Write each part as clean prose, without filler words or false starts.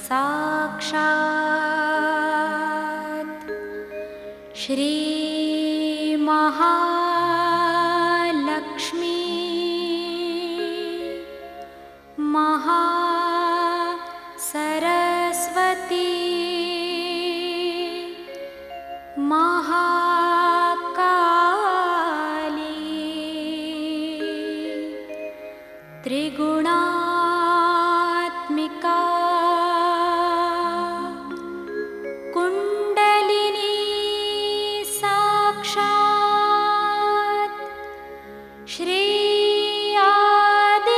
साक्षात् श्री महालक्ष्मी महासरस्वती महाकाली त्रिगुणात्मिका कुण्डलिनी साक्षात् श्री आदिशक्ति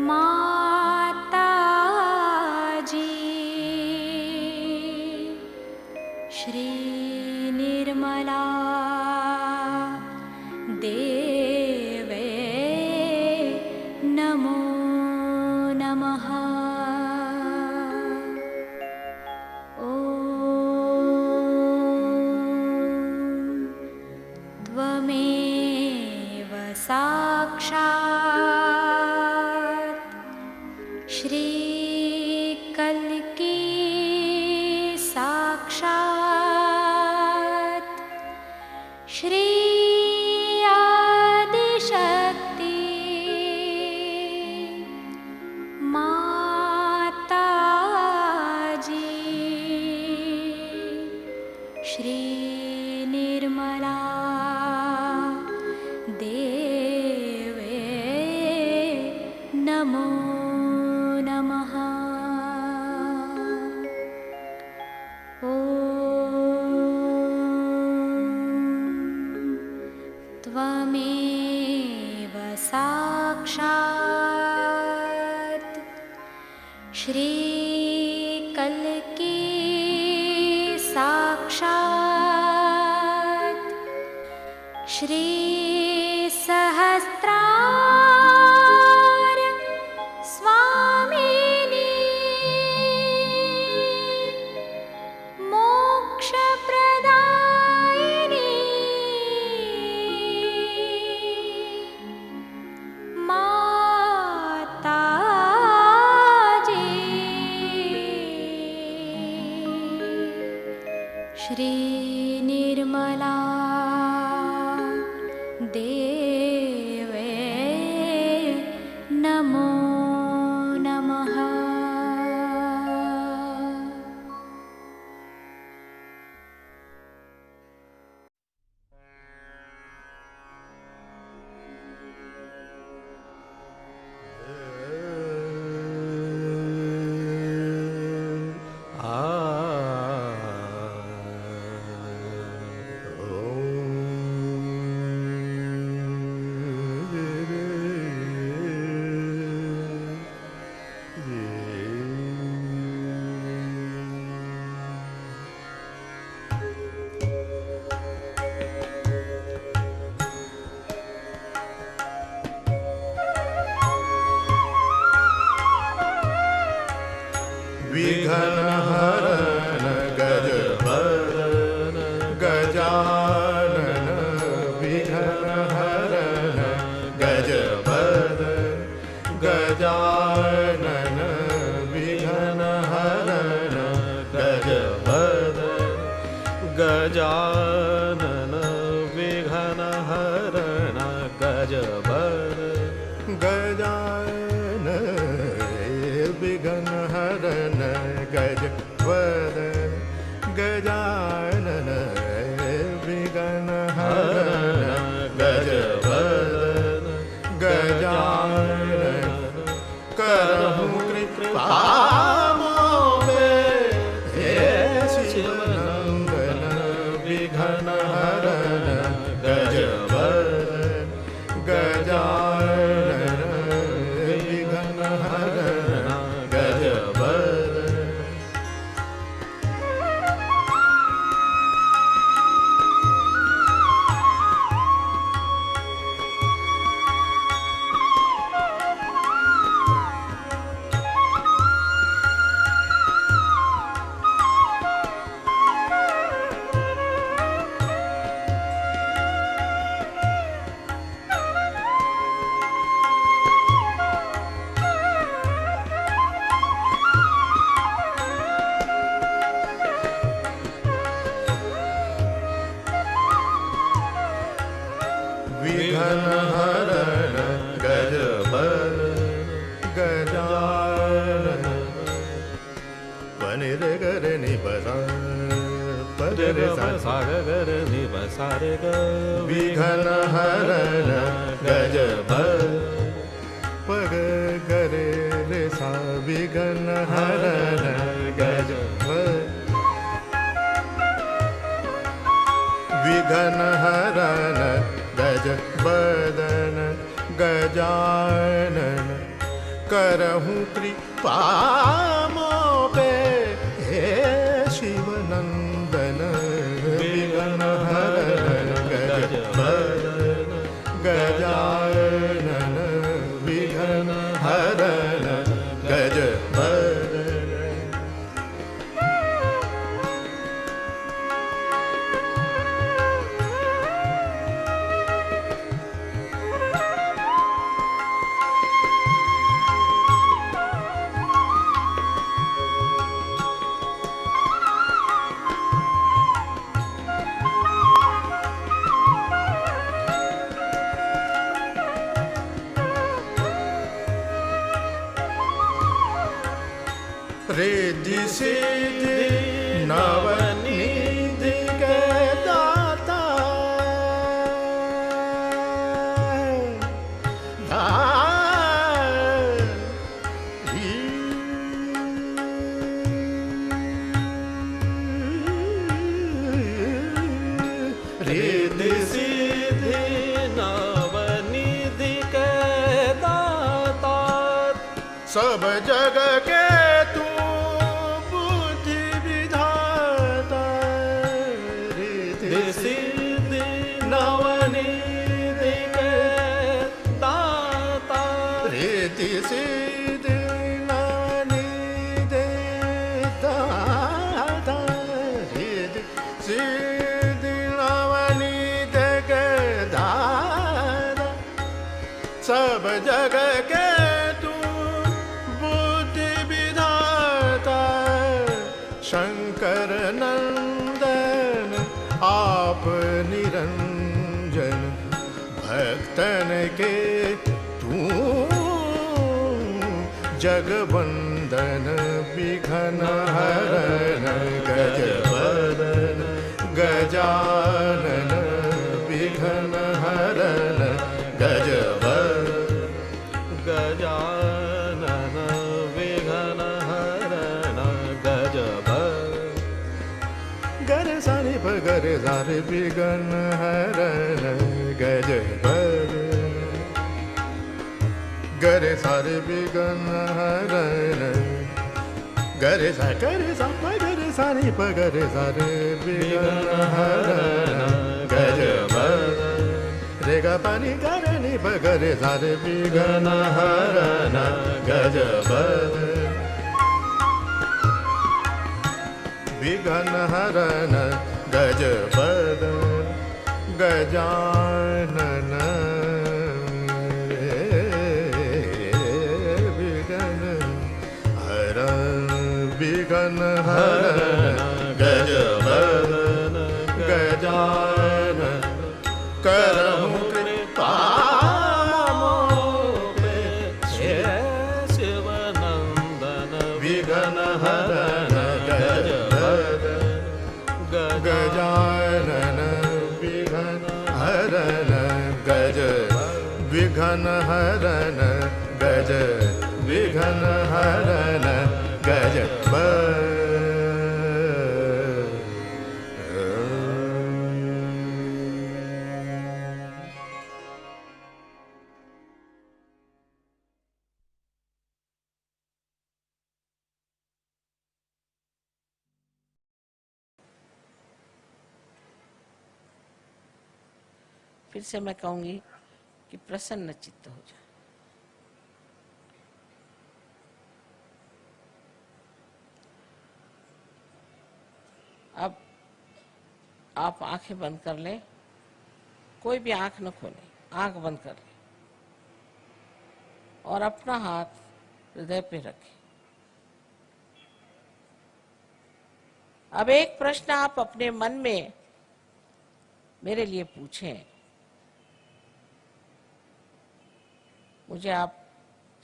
माताजी श्री निर्मला देवे नमो नमः। ॐ त्वमेव साक्षात् श्री कल्की साक्षात् श्री आदिशक्ति माताजी श्री निर्मला देवे नमो नमः। ॐ त्वमेव साक्षात् श्री कल्की साक्षात् श्री सहस्रार स्वामिनी मोक्षप्रदायिनी माताजी श्री निर्मला देवे नमो नमः। विघ्नहरण गजवदन गजानन विघ्नहरण गजवदन गजानन विघ्नहरण गजवदन गजानन विघ्नहरण गजवदन गजानन विघ्नहरण गजवदन गजानन विघ्नहरण गजवदन गजानन करहु कृपा मोहे हे शिवनंदन विघ्नहरण गजवदन गजानन विघ्नहरण गजवदन गरे नि बसा पगरे सा गरे नि बसा रे ग विघन हरन गज पग गरे रे सा विघन हरन गज विघन हरन गज बदन गजानन करहूँ कृपा मोपे हे शिवनंदन विघन हरन गज बदन गजानन विघन हरन गज बदन रिद्धि सिद्धि नवनिधि के दाता रिद्धि सिद्धि नवनिधि के दाता सब जग के तू बुद्धि विधाता रिद्धि सिद्धि नवनिधि के दाता रिद्धि सिद्धि नवनिधि दाता रिद्धि सिद्धि नवनिधि के दाता सब जग के तू बुद्धि विधाता शंकर नंदन आप निरंजन भक्तन के तू जगवंदन विघन हरन गज बदन गजानन विघन हरन गज गजानन विघन हरन गज गरे सारे पगरे सारे विघन हरन गज गरे सारे विघन हरन गरे सा पगरे सारे विघन हरन गज रे गा पानी गरे नि पगरे सारे विघन हरन गज विघन हरन गज बदन गजानन विघन हरन गज बदन गजानन करहूँ कृपा मोपे हे शिवनंदन विघन हरन गज गजानन विघन हरन गज विघन हरन गज विघन हरन गज फिर से मैं कहूंगी कि प्रसन्न चित्त हो जाए। अब आप आंखें बंद कर लें, कोई भी आंख न खोलें, आंख बंद कर लें और अपना हाथ हृदय पे रखें। अब एक प्रश्न आप अपने मन में मेरे लिए पूछें। मुझे आप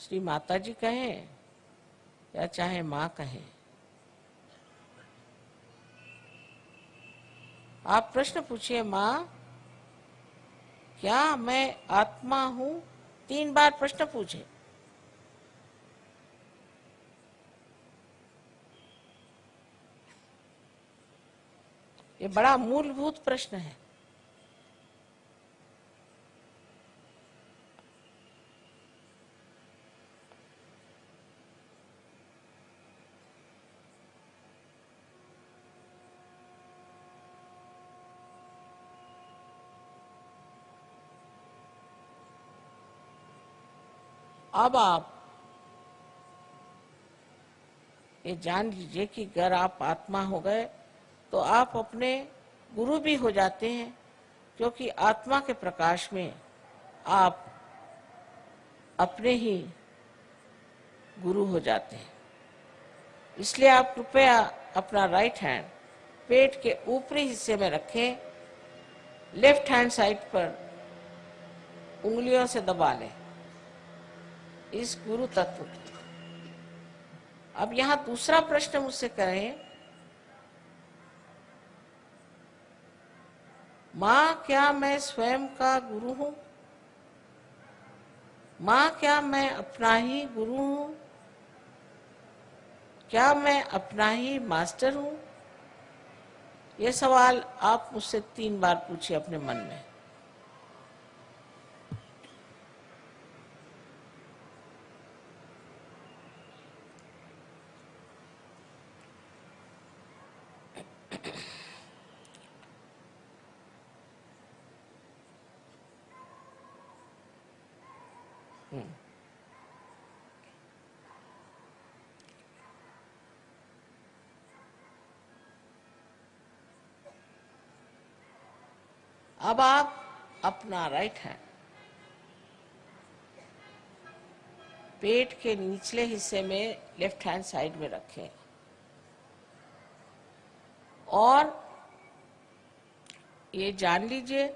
श्री माता जी कहें या चाहे माँ कहें, आप प्रश्न पूछिए, माँ क्या मैं आत्मा हूं? 3 बार प्रश्न पूछे। ये बड़ा मूलभूत प्रश्न है। अब आप ये जान लीजिए कि अगर आप आत्मा हो गए तो आप अपने गुरु भी हो जाते हैं, क्योंकि आत्मा के प्रकाश में आप अपने ही गुरु हो जाते हैं। इसलिए आप कृपया अपना राइट हैंड पेट के ऊपरी हिस्से में रखें, लेफ्ट हैंड साइड पर उंगलियों से दबा लें इस गुरु तत्व को। अब यहां दूसरा प्रश्न मुझसे करें, मां क्या मैं स्वयं का गुरु हूं? मां क्या मैं अपना ही गुरु हूं? क्या मैं अपना ही मास्टर हूं? ये सवाल आप मुझसे 3 बार पूछिए अपने मन में। अब आप अपना राइट हैंड पेट के निचले हिस्से में लेफ्ट हैंड साइड में रखें और ये जान लीजिए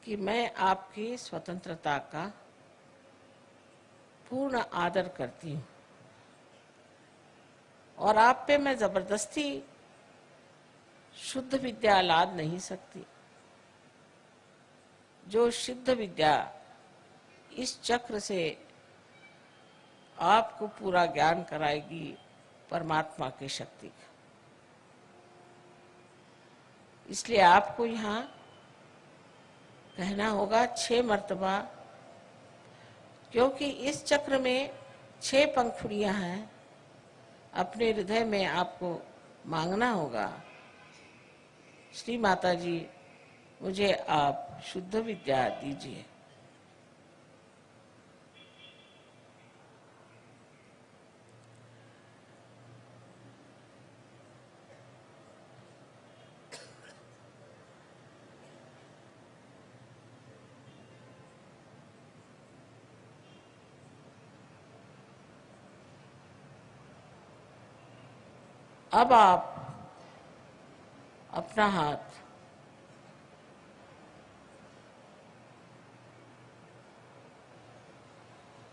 कि मैं आपकी स्वतंत्रता का पूर्ण आदर करती हूं और आप पे मैं जबरदस्ती शुद्ध विद्या लाद नहीं सकती। जो शुद्ध विद्या इस चक्र से आपको पूरा ज्ञान कराएगी परमात्मा की शक्ति का। इसलिए आपको यहाँ कहना होगा 6 मर्तबा, क्योंकि इस चक्र में 6 पंखुड़ियां हैं। अपने हृदय में आपको मांगना होगा, श्री माता जी मुझे आप शुद्ध विद्या दीजिए। अब आप अपना हाथ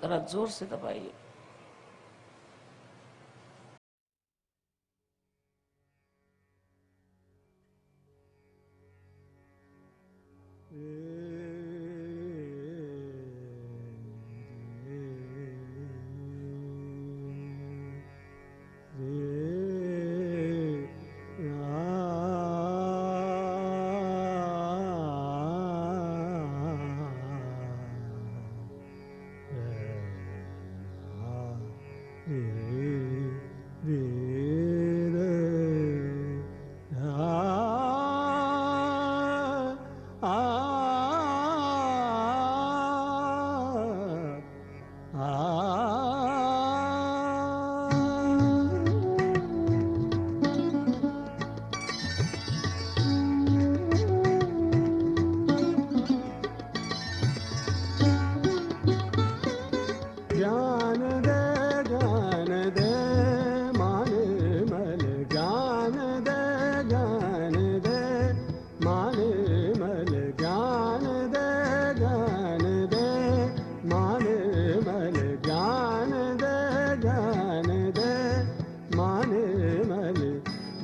जरा जोर से दबाइए।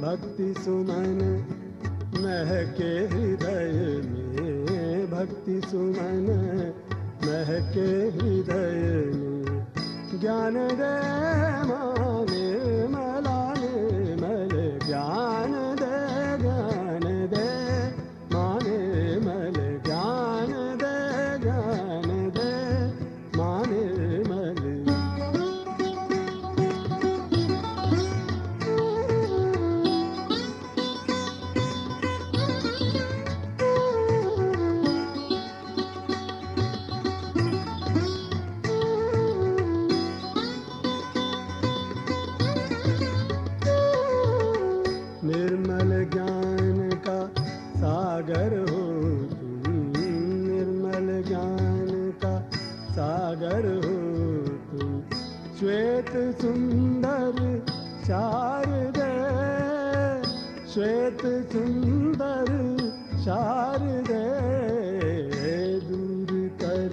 भक्ति सुमन महके हृदय में भक्ति सुमन, महके हृदय में ज्ञान दे माने मलाने मल, ज्ञान दे माने मल, ज्ञान दे माने मल। निर्मल ज्ञान का सागर हो तुम, निर्मल ज्ञान का सागर हो तुम, श्वेत सुंदर शारदे, श्वेत सुंदर शारदे, दूर कर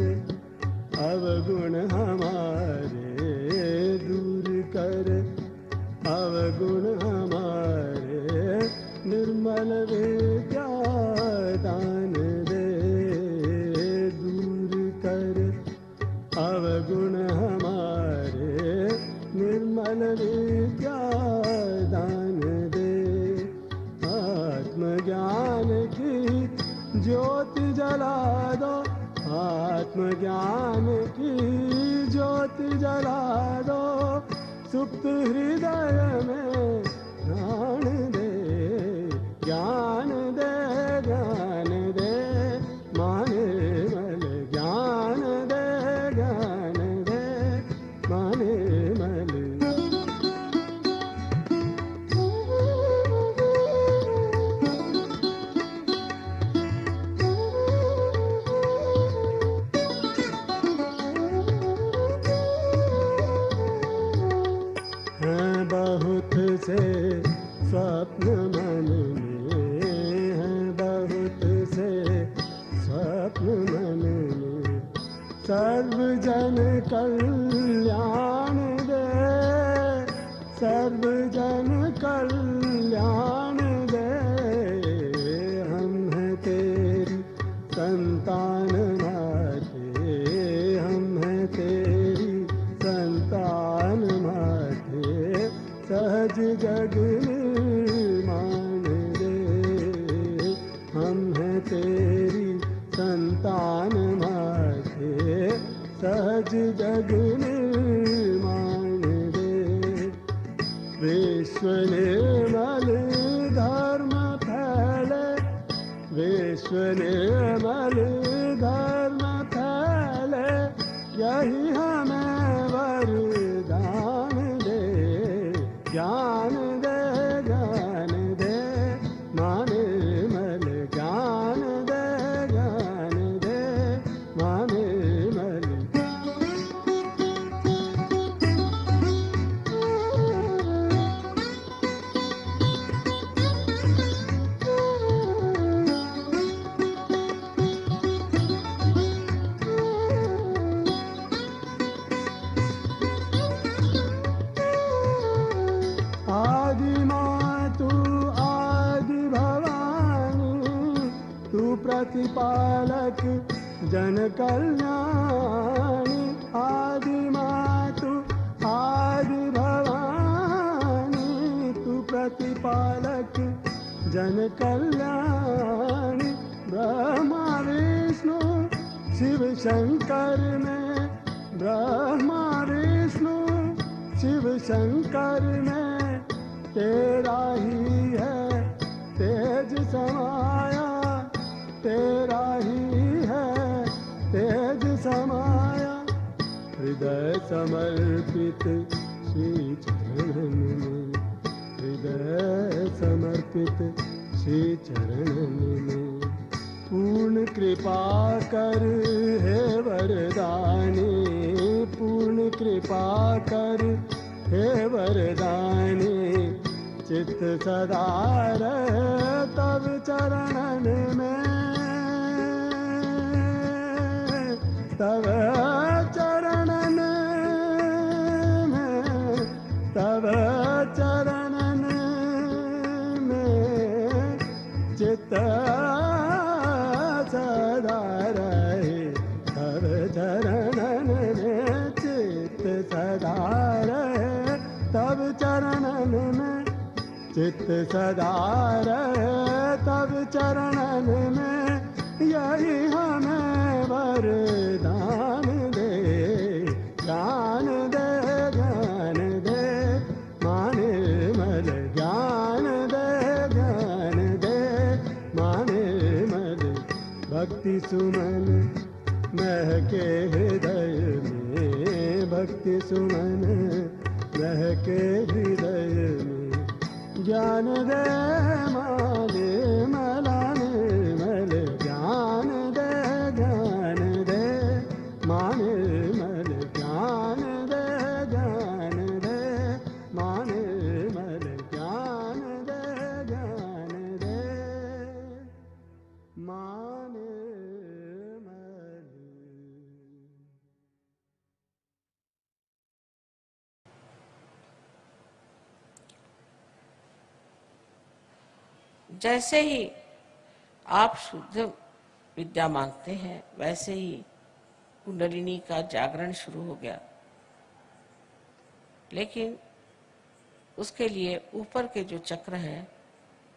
अवगुण हमारे, दूर कर अवगुण हमारे, निर्मल विद्या दान दे, दूर कर अवगुण हमारे, निर्मल विद्या दान दे। आत्मज्ञान की ज्योति जला दो, आत्मज्ञान की ज्योति जला दो, सुप्त हृदय में प्राण दे, ज्ञान दे माने मल, ज्ञान दे माने मल। हैं बहुत से स्वप्न मन में, हैं बहुत से स्वप्न मन में, सर्वजन कल्याण दे, सर्वजन कल्याण दे। हम हैं तेरी संतान माते, हम हैं तेरी संतान माते, सहज जग निर्माण दे। हम हैं तेरी संतान माते, सहज जग निर्माण दे। विश्व निर्मल धर्म फैले, विश्व निर्मल धर्म फैले, यही हमें वरदान दे, ज्ञान दे माने मल, ज्ञान दे माने मल। आदि माँ तू आदि भवानी, तू प्रतिपालक जन कल्याणी। आदि माँ तू आदि भवानी, तू प्रतिपालक जन कल्याणी। ब्रह्मा विष्णु शिव शंकर में, ब्रह्मा विष्णु शिव शंकर में तेरा ही है तेज समाया, तेरा ही है तेज समाया। हृदय समर्पित श्री चरण में, हृदय समर्पित श्री चरण में। पूर्ण कृपा कर हे वरदानी, पूर्ण कृपा कर हे वरदानी। चित्त सदा रहे तब चरणन में, तब चरणन में, तब चरणन में। चित्त चित्त सदा रहे तब चरणन में चित्त सदा रहे तब चरणन में चित्त सदा रहे तब चरणन में यही हमें वरदान दे ज्ञान दे ज्ञान दे माने मल ज्ञान दे ज्ञान दे माने मल भक्ति सुमन महके हृदय में भक्ति सुमन महके हृदय में ज्ञान दे माने मलाने मल ज्ञान दे माने मल ज्ञान दे माने मल ज्ञान दे माने मल। जैसे ही आप शुद्ध विद्या मांगते हैं वैसे ही कुंडलिनी का जागरण शुरू हो गया, लेकिन उसके लिए ऊपर के जो चक्र हैं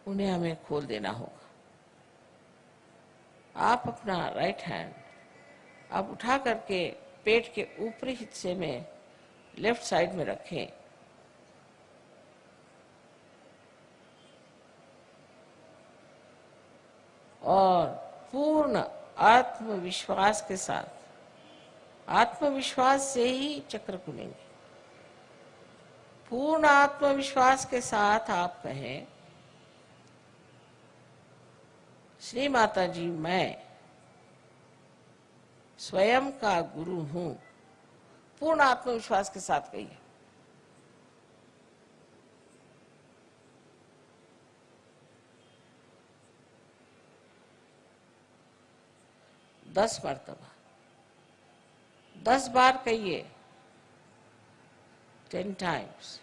उन्हें हमें खोल देना होगा। आप अपना राइट हैंड आप उठा करके पेट के ऊपरी हिस्से में लेफ्ट साइड में रखें और पूर्ण आत्मविश्वास के साथ, आत्मविश्वास से ही चक्र खुलेंगे। पूर्ण आत्मविश्वास के साथ आप कहें, श्री माता जी मैं स्वयं का गुरु हूं। पूर्ण आत्मविश्वास के साथ कहिए। दस मर्तबा 10 बार कहिए, 10 times।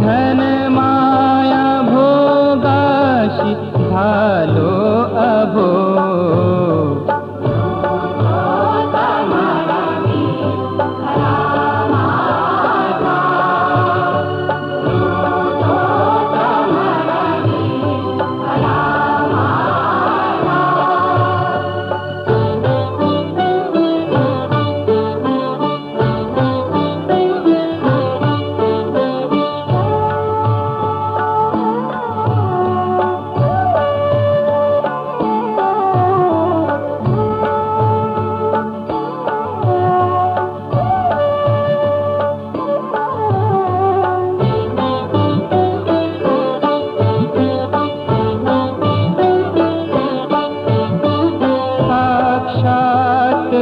धन माया भोगाशी झालो अभो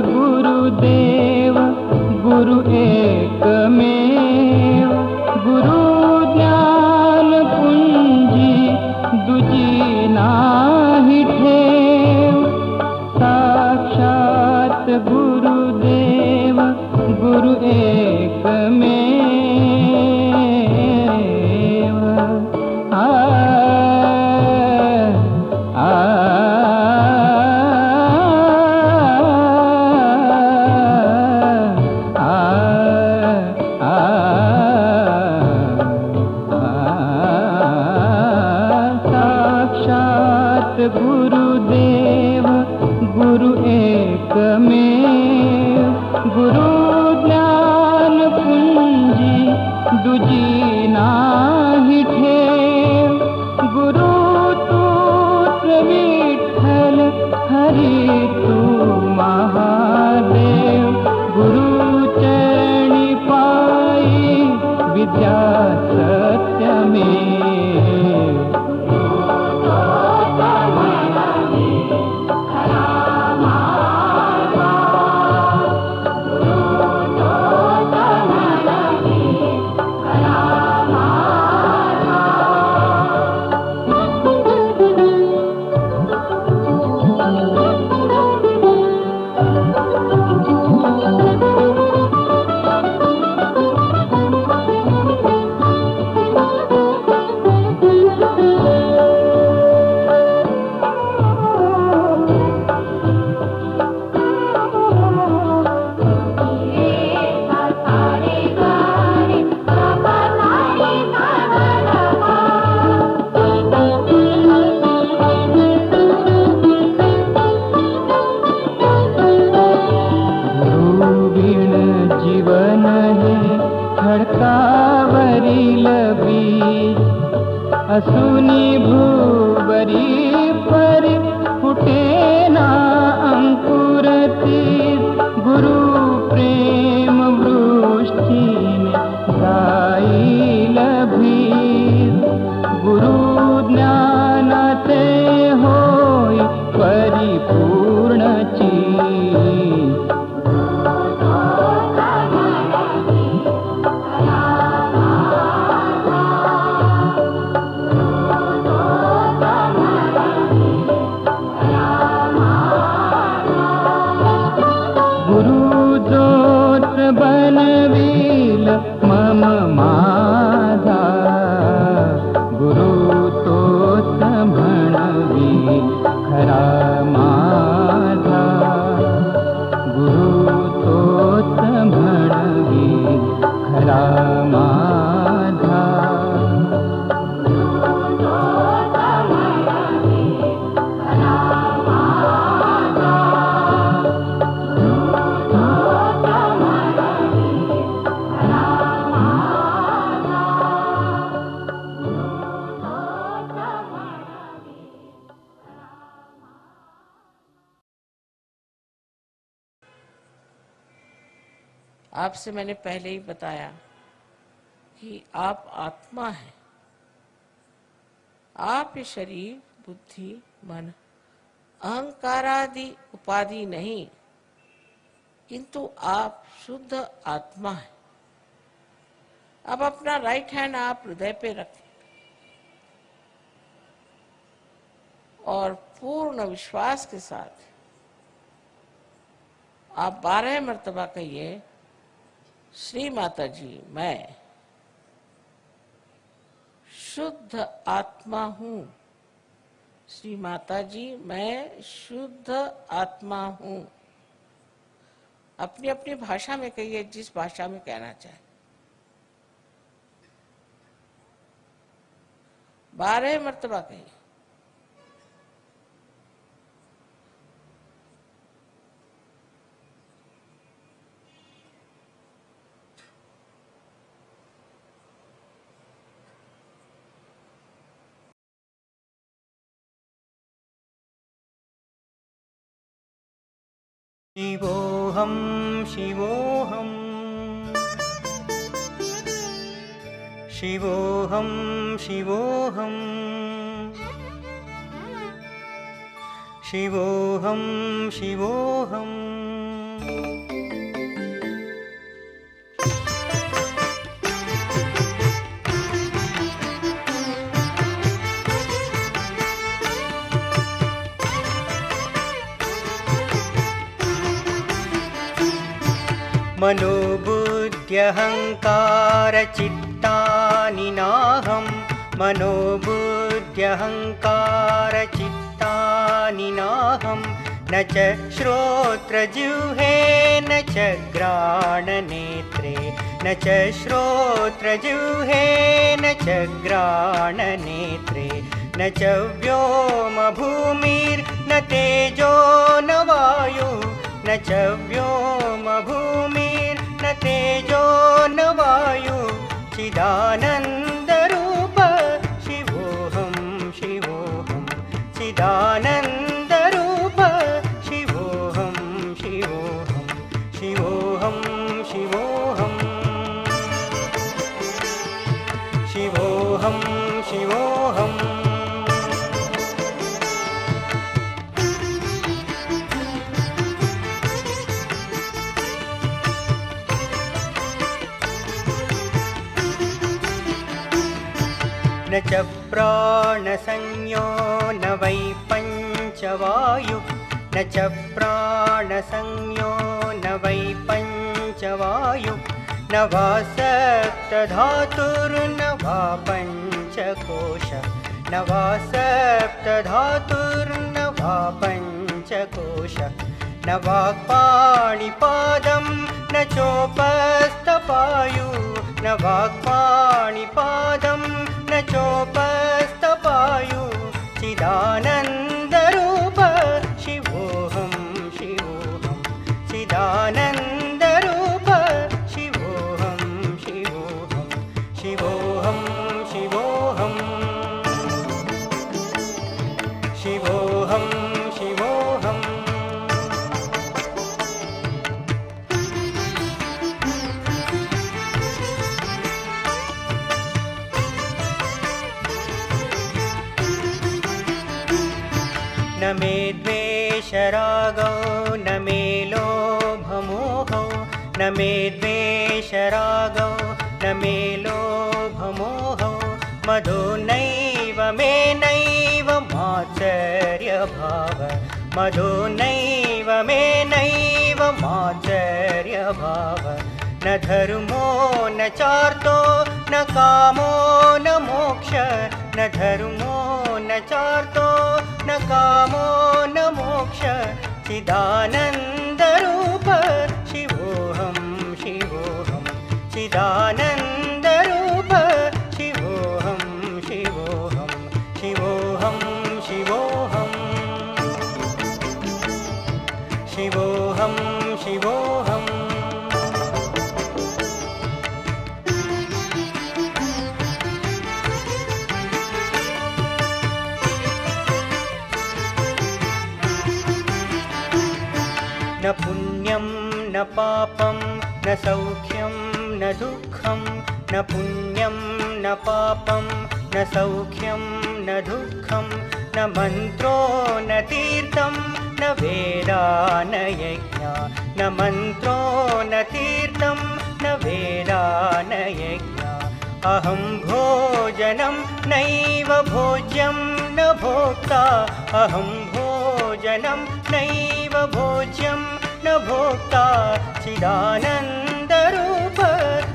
गुरुदेव गुरु एकमेव गुरु ज्ञान पुंजी दुजी नाही ठेव साक्षात गुरुदेव गुरु एकमेव गुरुदेव गुरु एकमेव गुरु ज्ञान पुंजी दुजी नाही ठेव गुरु तूच विठ्ठल हरि तू महादेव गुरु चरणी पाई विद्या सत्यमेव खडकावरील बीज असुनी भूवरी परी फुटेना अंकुरती गुरु प्रेम वृष्टीने जाईल भीज गुरु ज्ञानाचे होय परिपूर्ण चीज बनवील मम माझा गुरु तोच म्हणवी खरा माझा गुरु तोच म्हणवी खरा माझा आपसे मैंने पहले ही बताया कि आप आत्मा हैं। आप ये शरीर, बुद्धि, मन, अहंकार आदि उपाधि नहीं, किंतु आप शुद्ध आत्मा हैं। अब अपना राइट हैंड आप हृदय पे रखें और पूर्ण विश्वास के साथ आप 12 मर्तबा कहिए, श्री माता जी मैं शुद्ध आत्मा हूँ। श्री माता जी, मैं शुद्ध आत्मा हूँ। अपनी अपनी भाषा में कहिए, जिस भाषा में कहना चाहे। 12 मर्तबा कहिए। शिवोऽहं शिवोऽहं शिवोऽहं शिवोऽहं शिवोऽहं शिवोऽहम् मनोबुद्ध्यहङ्कारचित्तानि नाहं मनोबुद्ध्यहङ्कारचित्तानि नाहं न च श्रोत्रजिह्वे न च घ्राणनेत्रे न च श्रोत्रजिह्वे न च घ्राणनेत्रे न च व्योमभूमिर्न तेजो न वायु न च व्योमभूमिर्न तेजो न वायु चिदानन्दरूप शिवोऽहं शिवोऽहं चिदानन्दरूप शिवोऽहं शिवोऽहं शिवोऽहं शिवोऽहं शिवोऽहं शिवोऽहम् न च प्राणसंज्ञो न वै पञ्चवायु न च प्राणसंज्ञो न वै पञ्चवायु न वा सप्तधातुर्न वा पञ्चकोश न वा सप्तधातुर्न वा पञ्चकोश न वाक्पाणिपादं न चोपस्थपायु न वाक्पाणिपादं न चोपस्थपायु चिदानन्दरूप शिवोऽहं शिवोऽहं चिदानन्दरूप शिवोऽहं शिवोऽहं शिवोऽहं शिवोऽहं शिवोऽहं शिवोऽहम् न मे द्वेषरागौ न मे लोभमोहौ न मे द्वेषरागौ न मे लोभमोहौ मदो नैव मे नैव मात्सर्यभाव मदो नैव मे नैव मात्सर्यभाव न धर्मो न चार्तो न कामो न मोक्ष न धर्मो न चार्तो न कामो न मोक्ष चिदानन्दरूप शिवोऽहं शिवोऽहं चिदानन्दरूप शिवोऽहं शिवोऽहं शिवोऽहं शिवोऽहं शिवोऽहं शिवोऽहम् न पुण्यं न पापं न सौख्यं न दुःखं न पुण्यं न पापं न सौख्यं न दुःखं न मन्त्रो न तीर्थं न वेदा न यज्ञा न मन्त्रो न तीर्थं न वेदा न यज्ञा अहं भोजनं नैव भोज्यं न भोक्ता अहं भोजनं नैव भोज्यं न भोक्ता चिदानन्दरूप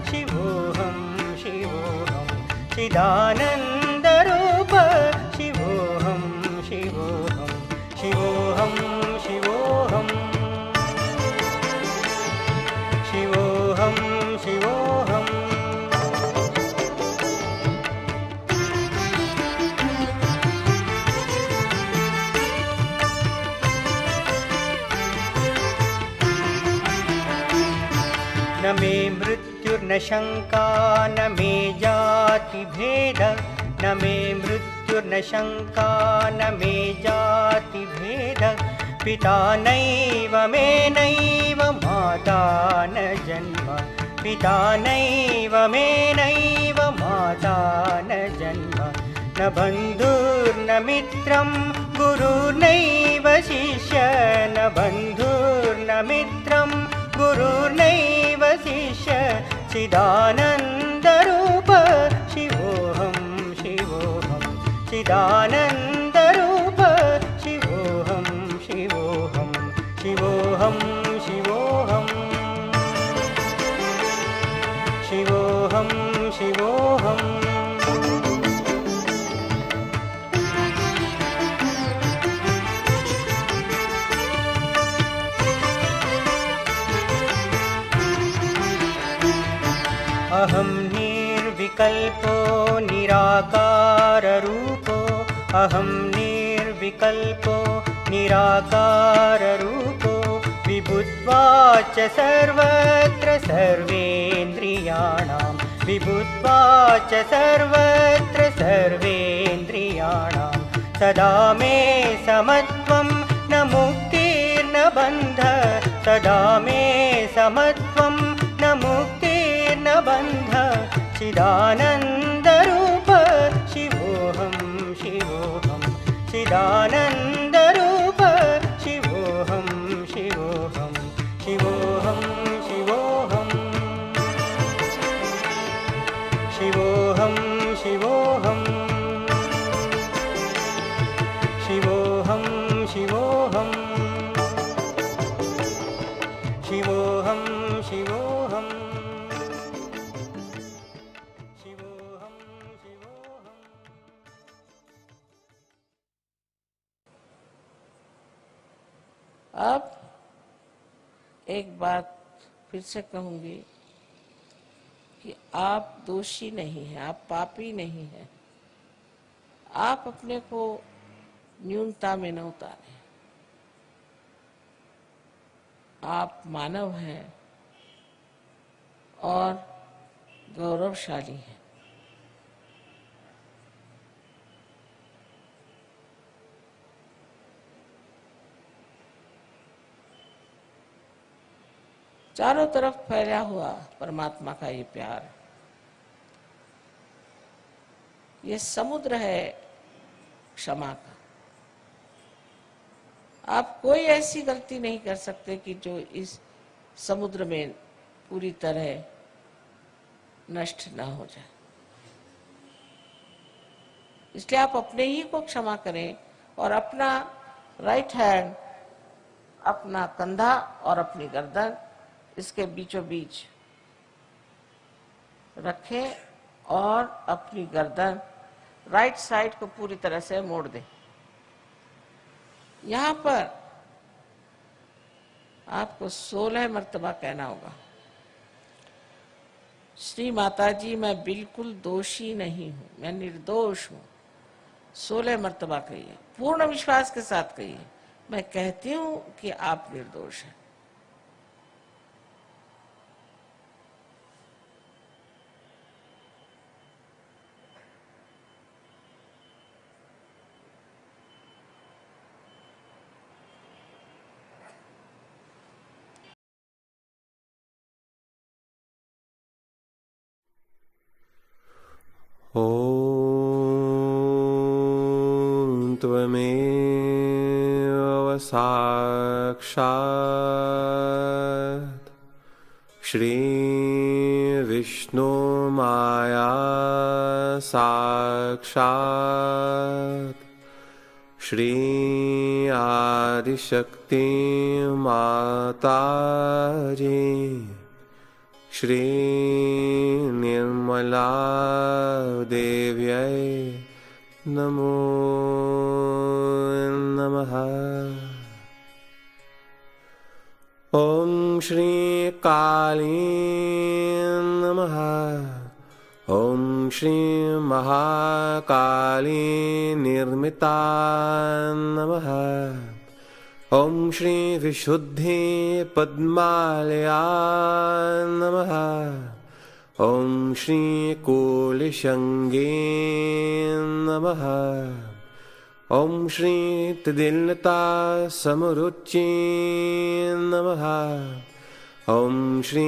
शिवोऽहं शिवोऽहं चिदानन्द शङ्का न मे जातिभेद न मे मृत्युर्न शङ्का न मे जातिभेद पिता नैव मे नैव माता न जन्म पिता नैव मे नैव माता न जन्म न बन्धुर्न मित्रं गुरुर्नैव शिष्य न बन्धुर्न मित्रं गुरुर्नैव शिष्य चिदानन्दरूप शिवोऽहं शिवोऽहं चिदानन्दरूप शिवोऽहं शिवोऽहं शिवोऽहं शिवोऽहं शिवोऽहं शिवोऽहम् अहं निर्विकल्पो निराकाररूपो अहं निर्विकल्पो निराकाररूपो विभुत्वाच सर्वत्र सर्वेन्द्रियाणां विभुत्वाच सर्वत्र सर्वेन्द्रियाणां सदा मे समत्वं न मुक्तिर्न बन्ध सदा मे समत्वं न मुक्तिर्न बन्ध चिदानन्दरूप शिवोऽहं शिवोऽहं चिदानन्दरूप शिवोऽहं शिवोऽहं शिवोऽहं शिवोऽहं शिवोऽहं शिवोऽहं शिवोऽहं शिवोऽहं शिवोऽहं शिवोऽहं शिवोऽहं शिवोऽहम् अब एक बात फिर से कहूंगी कि आप दोषी नहीं हैं, आप पापी नहीं हैं। आप अपने को न्यूनता में न उतारें। आप मानव हैं और गौरवशाली हैं। चारों तरफ फैला हुआ परमात्मा का ये प्यार, ये समुद्र है क्षमा का। आप कोई ऐसी गलती नहीं कर सकते कि जो इस समुद्र में पूरी तरह नष्ट ना हो जाए। इसलिए आप अपने ही को क्षमा करें और अपना राइट हैंड, अपना कंधा और अपनी गर्दन इसके बीचों बीच रखें और अपनी गर्दन राइट साइड को पूरी तरह से मोड़ दें। यहाँ पर आपको 16 मर्तबा कहना होगा, श्री माता जी मैं बिल्कुल दोषी नहीं हूं, मैं निर्दोष हूं। 16 मर्तबा कहिए, पूर्ण विश्वास के साथ कहिए, मैं कहती हूं कि आप निर्दोष हैं। ॐ त्वमेव साक्षात् श्रीविष्णुमाया साक्षात् श्री आदिशक्ति माताजी श्री निर्मला देव्यै नमो नमः। ॐ श्री काली नमः। ॐ श्री महाकाली निर्मिता नमः। ॐ श्री विशुद्धि पद्मालया नमः। ॐ श्री कूलशङ्गे नमः। ॐ श्री तदिन्नता समरुच्ये नमः। ॐ श्री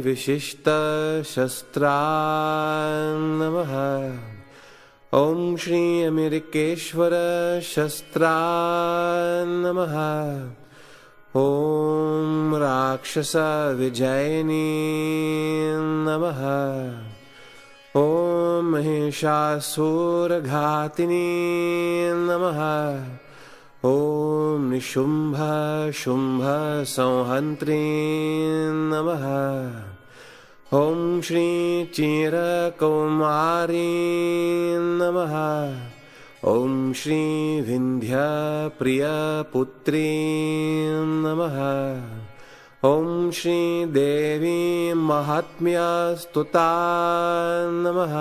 विशिष्टशस्त्राय नमः। ॐ श्री अमेरिकेश्वर शस्त्राय नमः। ॐ राक्षस विजयिनी नमः। ॐ महिषासुरघातिनी नमः। ॐ निशुम्भ शुम्भ संहन्त्री नमः। ॐ श्री चिरकौमारी नमः। ॐ श्री विन्ध्यप्रियपुत्री नमः। ॐ श्री देवी महात्म्यस्तुता नमः।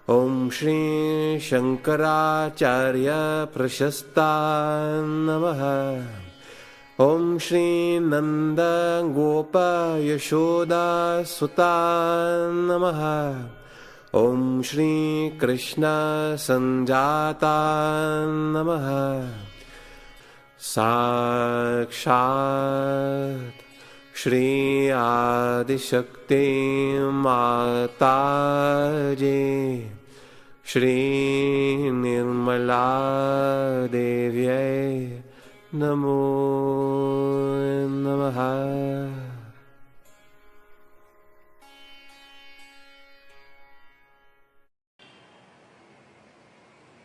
ॐ श्री शङ्कराचार्य प्रशस्ता नमः। ॐ श्री नन्द गोप यशोदा सुता नमः। ॐ श्री कृष्ण संजाता नमः। साक्षात् श्री आदिशक्ति माता जी श्री निर्मला देव्यै नमो नमः।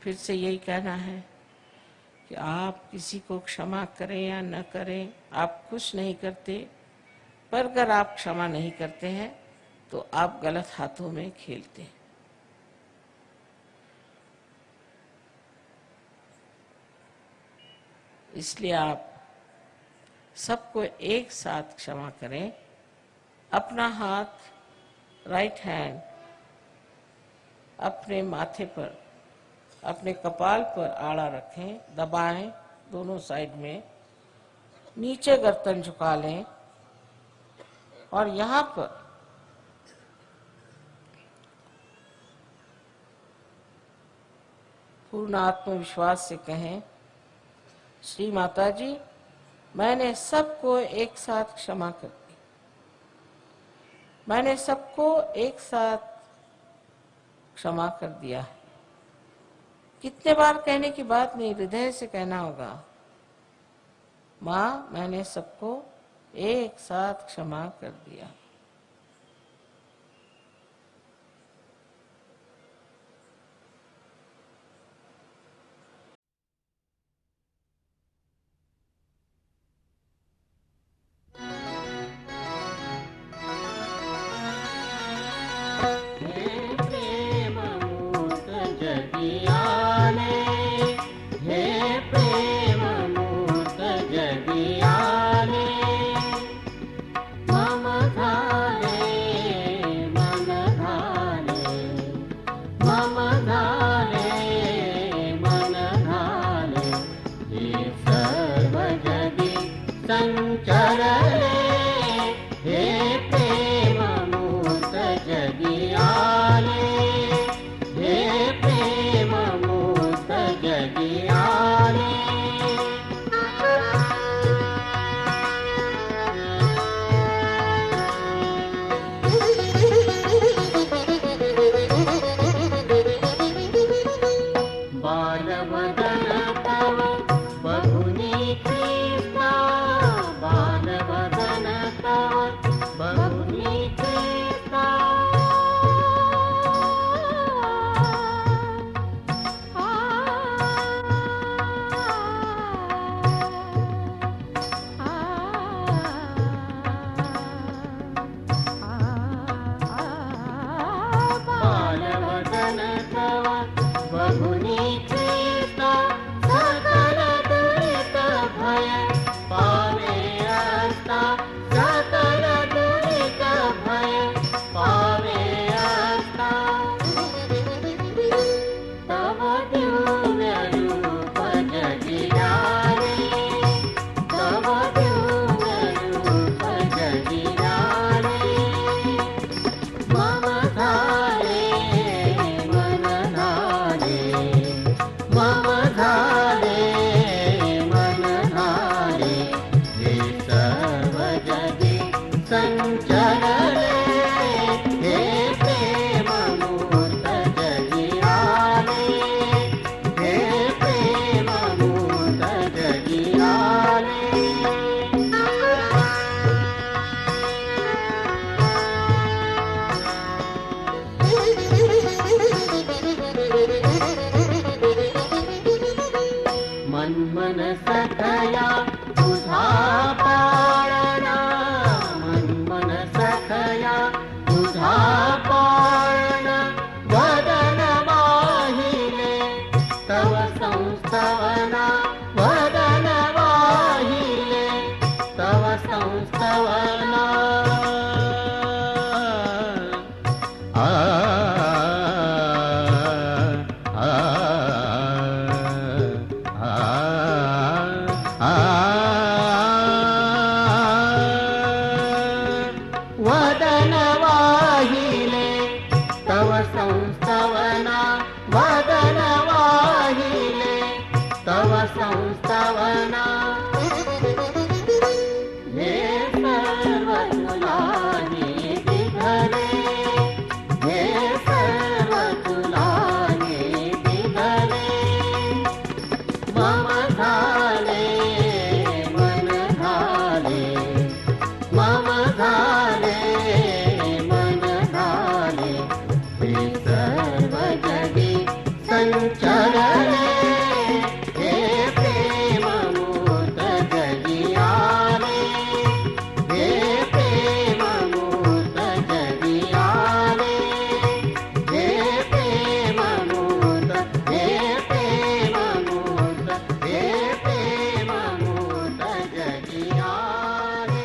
फिर से यही कहना है कि आप किसी को क्षमा करें या न करें, आप कुछ नहीं करते, पर अगर आप क्षमा नहीं करते हैं तो आप गलत हाथों में खेलते हैं। इसलिए आप सबको एक साथ क्षमा करें। अपना हाथ राइट हैंड अपने माथे पर, अपने कपाल पर आड़ा रखें, दबाएं दोनों साइड में, नीचे गर्दन झुका लें और यहाँ पर पूर्ण आत्मविश्वास से कहें, श्री माता जी मैंने सबको एक साथ क्षमा कर दी। मैंने सबको एक साथ क्षमा कर दिया है। कितने बार कहने की बात नहीं, हृदय से कहना होगा, माँ मैंने सबको एक साथ क्षमा कर दिया। मम संस्तवना वदन वाहिले तव संस्तवना हे सर्वकुलानि विधरे हे सर्वकुलानि विधरे मम धाले मन धाले मम धाले मन धाले हे सर्व जगे संचरणे हे प्रेम मूर्त जगियारे हे प्रेम मूर्त जगियारे हे प्रेम मूर्त हे प्रेम मूर्त हे प्रेम मूर्त जगियारे।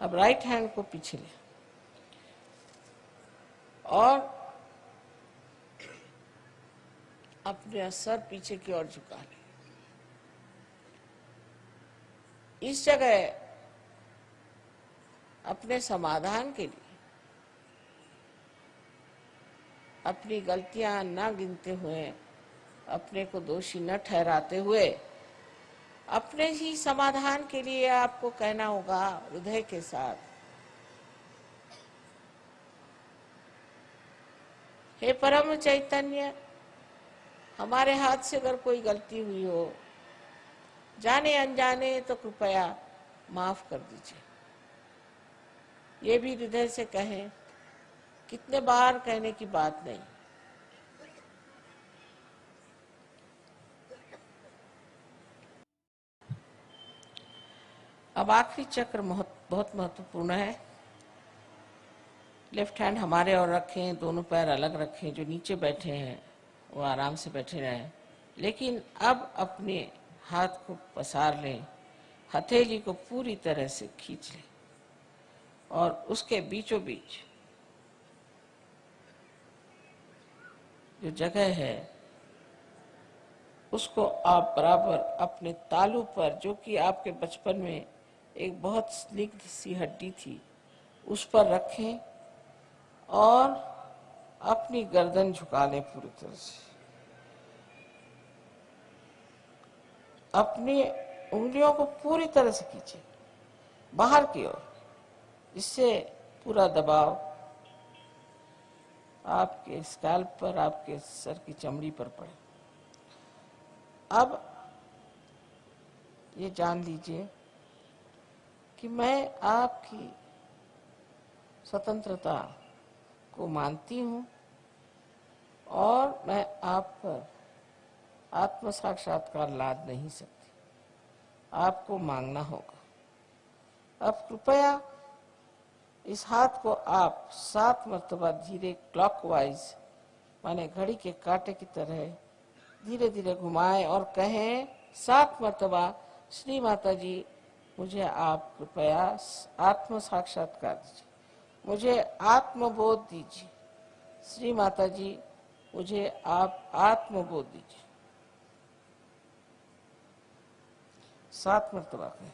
अब राइट हैंड को पीछे ले और अपने सर पीछे की ओर झुका ले। इस जगह अपने समाधान के लिए अपनी गलतियां न गिनते हुए, अपने को दोषी न ठहराते हुए, अपने ही समाधान के लिए आपको कहना होगा हृदय के साथ, हे परम चैतन्य, हमारे हाथ से अगर कोई गलती हुई हो, जाने अनजाने, तो कृपया माफ कर दीजिए। ये भी हृदय से कहें, कितने बार कहने की बात नहीं। अब आखिरी चक्र बहुत महत्वपूर्ण है। लेफ्ट हैंड हमारे और रखें, दोनों पैर अलग रखें। जो नीचे बैठे हैं वो आराम से बैठे रहें, लेकिन अब अपने हाथ को पसार लें, हथेली को पूरी तरह से खींच लें और उसके बीचों बीच जो जगह है उसको आप बराबर अपने तालू पर, जो कि आपके बचपन में एक बहुत स्निग्ध सी हड्डी थी, उस पर रखें और अपनी गर्दन झुका लें पूरी तरह से। अपनी उंगलियों को पूरी तरह से खींचें बाहर की ओर, जिससे पूरा दबाव आपके स्कैल्प पर, आपके सर की चमड़ी पर पड़े। अब ये जान लीजिए कि मैं आपकी स्वतंत्रता को मानती हूँ और मैं आप पर आत्म साक्षात्कार लाद नहीं सकती। आपको मांगना होगा। अब कृपया इस हाथ को आप 7 मर्तबा धीरे क्लॉकवाइज, माने घड़ी के कांटे की तरह धीरे धीरे घुमाएं और कहें 7 मर्तबा, श्री माता जी, मुझे आप कृपया आत्म साक्षात्कार दीजिए, मुझे आत्मबोध दीजिए। श्री माता जी, मुझे आप आत्मबोध दीजिए। 7 मर्तबा कहें।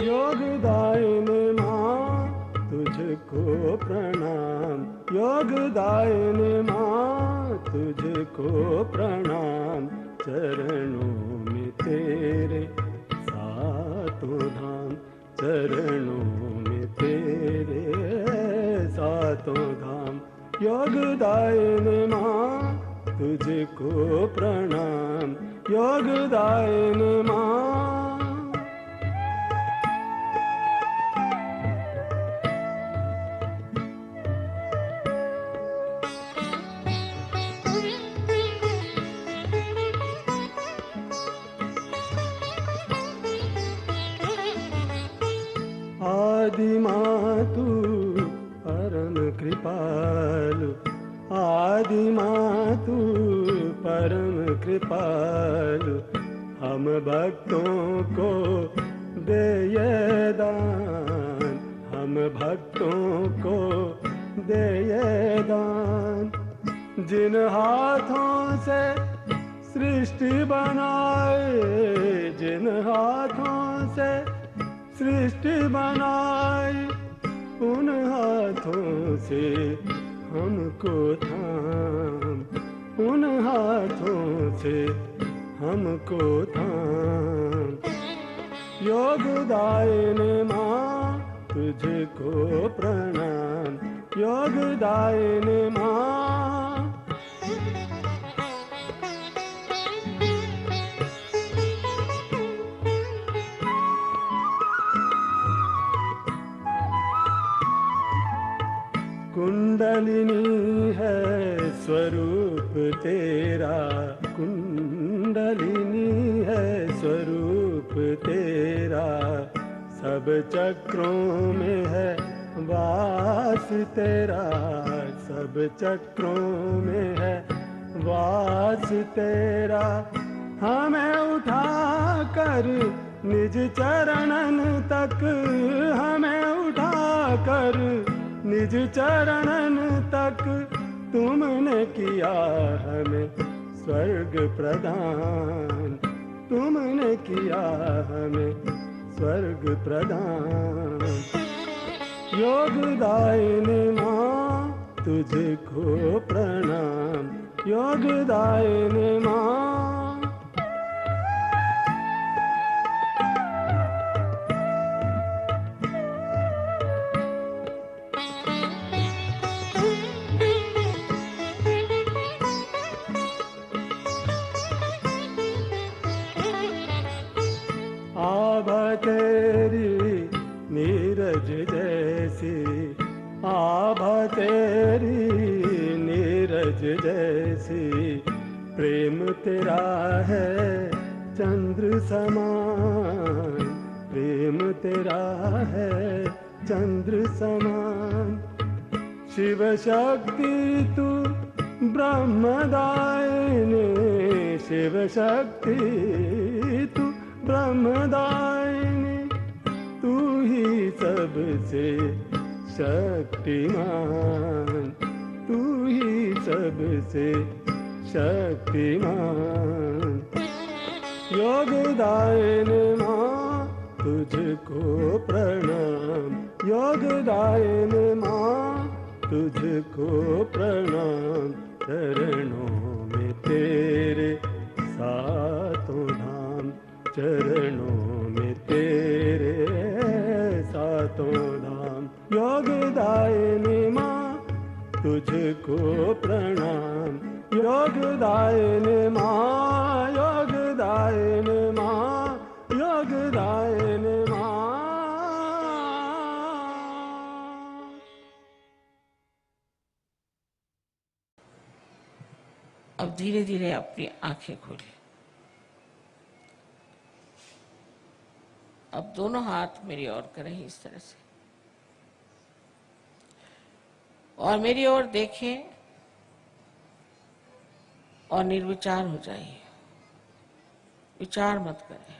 योगदायन मातु तुझको प्रणाम। योगदायिनी माँ तुझको प्रणाम। चरणों में तेरे सातों धाम, चरणों में तेरे सातों धाम। योगदायिनी माँ तुझको प्रणाम। योगदायिनी माँ आदि माँ तू परम कृपालु। आदि माँ तू परम कृपालु। हम भक्तों को दे ये दान, हम भक्तों को दे ये दान। जिन हाथों से सृष्टि बनाए, जिन हाथों से सृष्टि बनाई, उन हाथों से हमको थाम, उन हाथों से हमको थाम। योगदायिनी माँ तुझको प्रणाम। योगदायिनी माँ कुंडलिनी है स्वरूप तेरा, कुंडलिनी है स्वरूप तेरा। सब चक्रों में है वास तेरा, सब चक्रों में है वास तेरा। हमें उठा कर निज चरणन तक, हमें उठा कर निज चरणन तक। तुमने किया हमें स्वर्ग प्रदान, तुमने किया हमें स्वर्ग प्रदान। योगदायिनी माँ तुझको प्रणाम। योगदायिनी माँ आभा तेरी नीरज जैसी, आभा तेरी नीरज जैसी। प्रेम तेरा है चंद्र समान, प्रेम तेरा है चंद्र समान। शिव शक्ति तू ब्रह्मदायिनी, शिव शक्ति तू ब्रह्मदायिनी। तू ही सबसे शक्तिमान, तू ही सबसे शक्तिमान। योगदायिनी माँ तुझको प्रणाम। योगदायिनी माँ तुझको प्रणाम। चरणों में तेरे सातों धाम, चरणों में तेरे सातों धाम। योगदायिनी माँ तुझको प्रणाम। योगदायिनी माँ, योगदायिनी माँ, योगदायिनी माँ। अब धीरे धीरे अपनी आंखें खोलें। अब दोनों हाथ मेरी ओर करें इस तरह से, और मेरी ओर देखें और निर्विचार हो जाइए, विचार मत करें।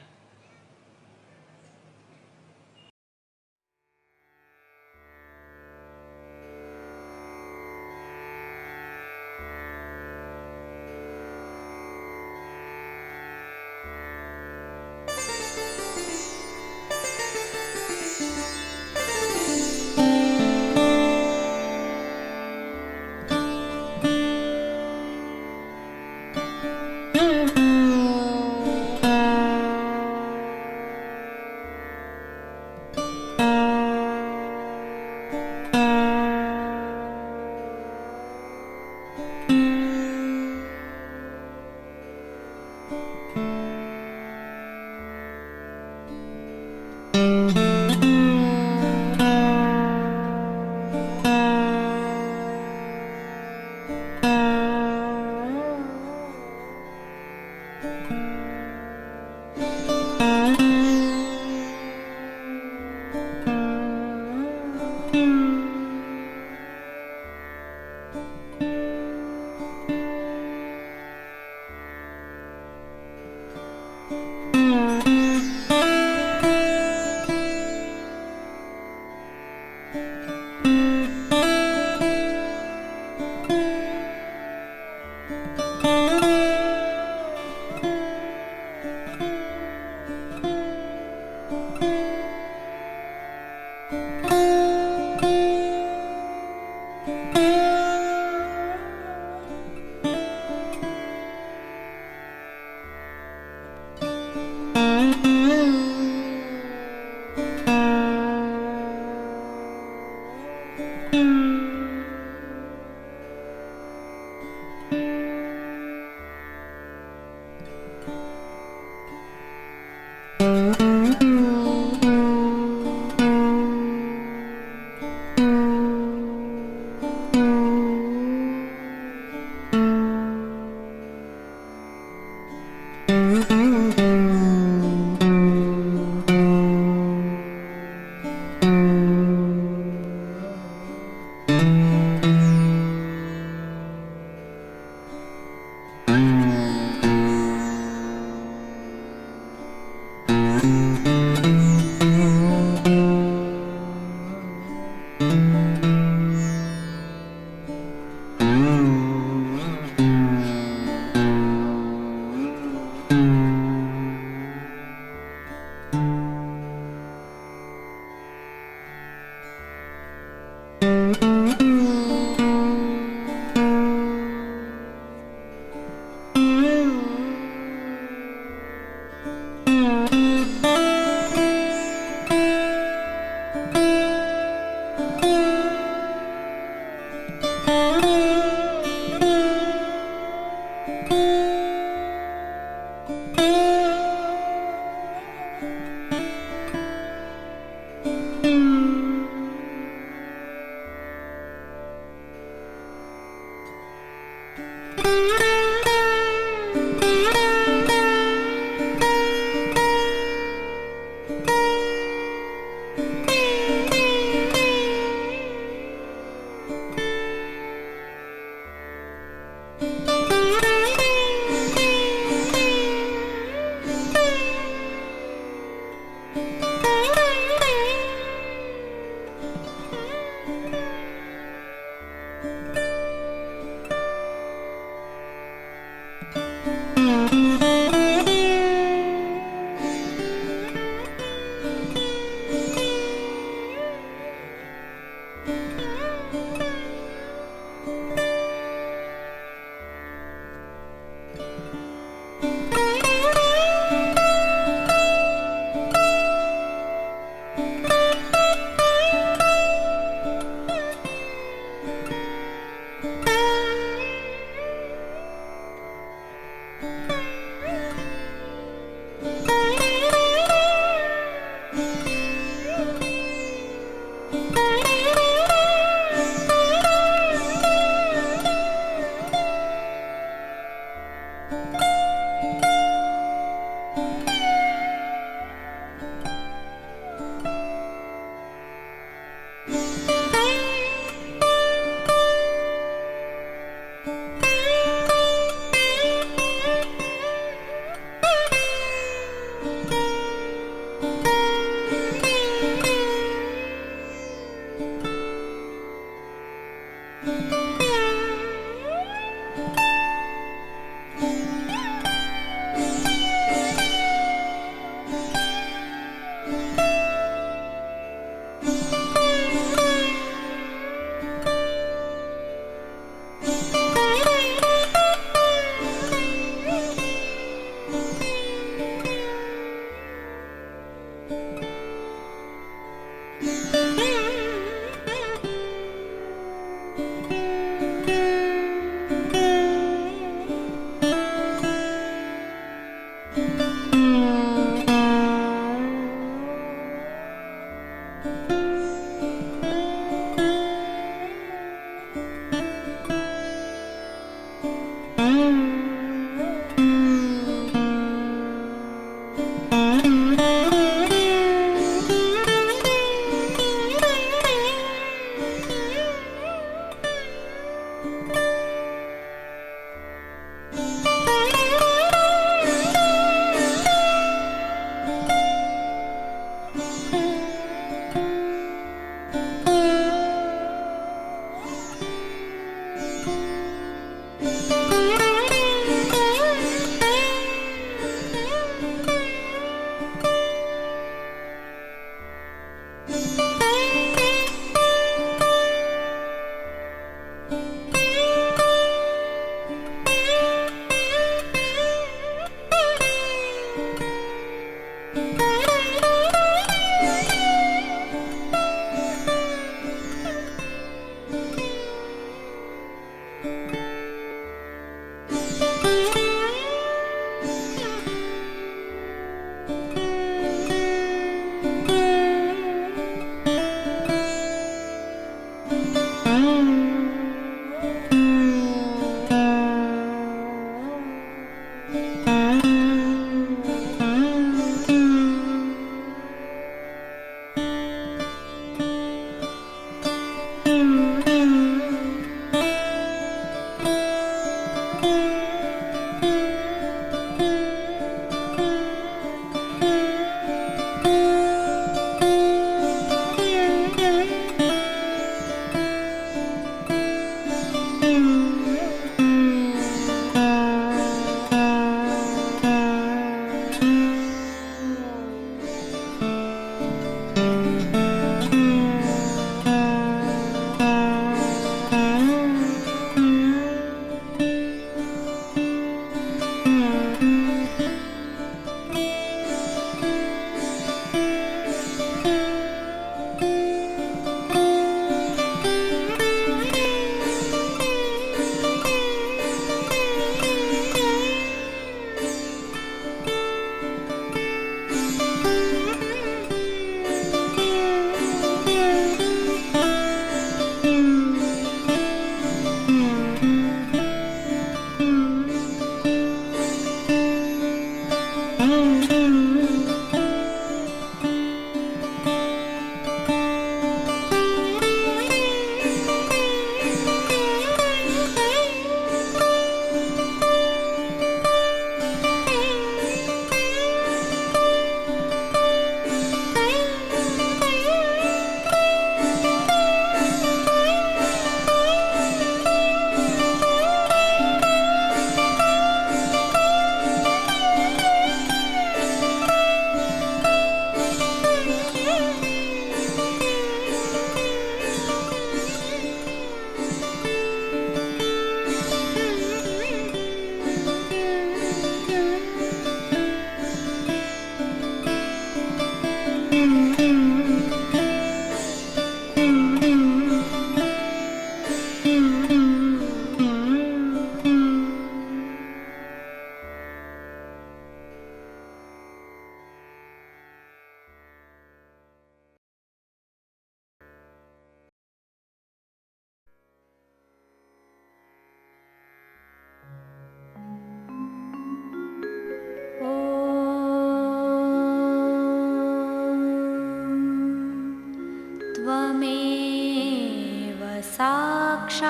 साक्षात्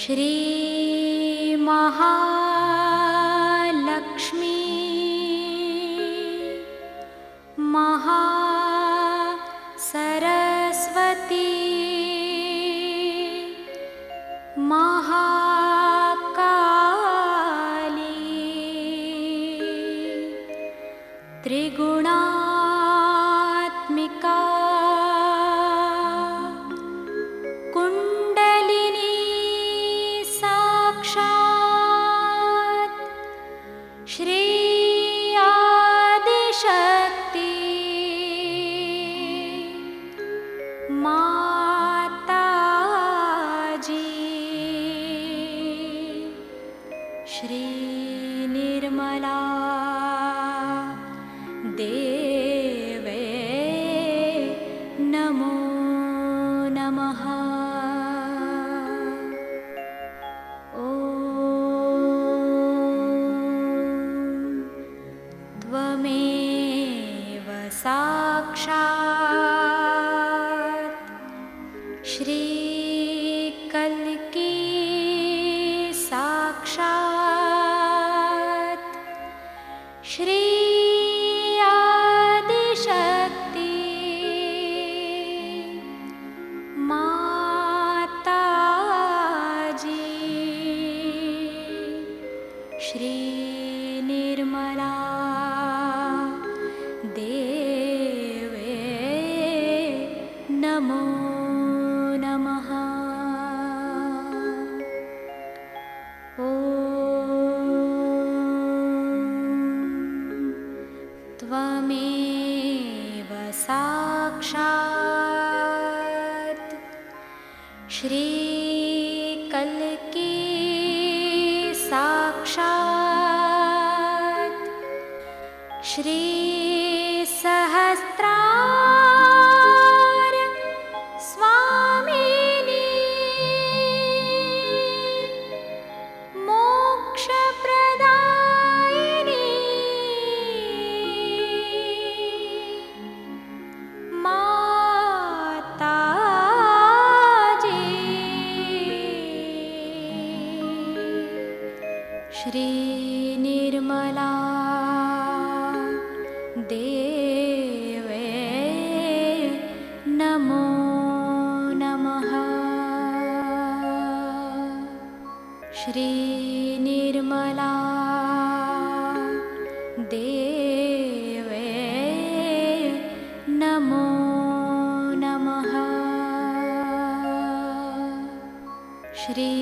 श्री महालक्ष्मी महासरस्वती महाकाली त्रिगुणात्मिका कुण्डलिनी साक्षात् श्री आदिशक्ति माताजी श्री निर्मला देवे नमो नमः। ॐ त्वमेव साक्षात् श्री कल्की साक्षात् श्री आदिशक्ति माताजी श्री निर्मला देवे नमो नमः। ॐ त्वमेव साक्षात् श्री कल्की साक्षात् श्री सहस्रार स्वामिनी मोक्षप्रदायिनी माताजी श्री निर्मला देवे नमो नमः। श्री निर्मला देवे नमो नमः। श्री